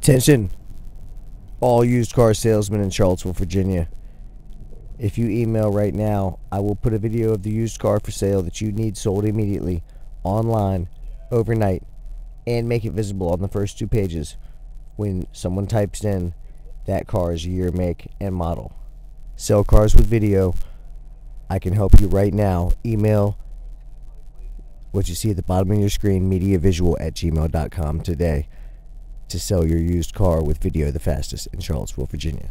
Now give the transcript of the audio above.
Attention, all used car salesmen in Charlottesville, Virginia. If you email right now, I will put a video of the used car for sale that you need sold immediately online overnight and make it visible on the first 2 pages when someone types in that car's year, make, and model. Sell cars with video. I can help you right now. Email what you see at the bottom of your screen, mediavisual@gmail.com today, to sell your used car with video the fastest in Charlottesville, Virginia.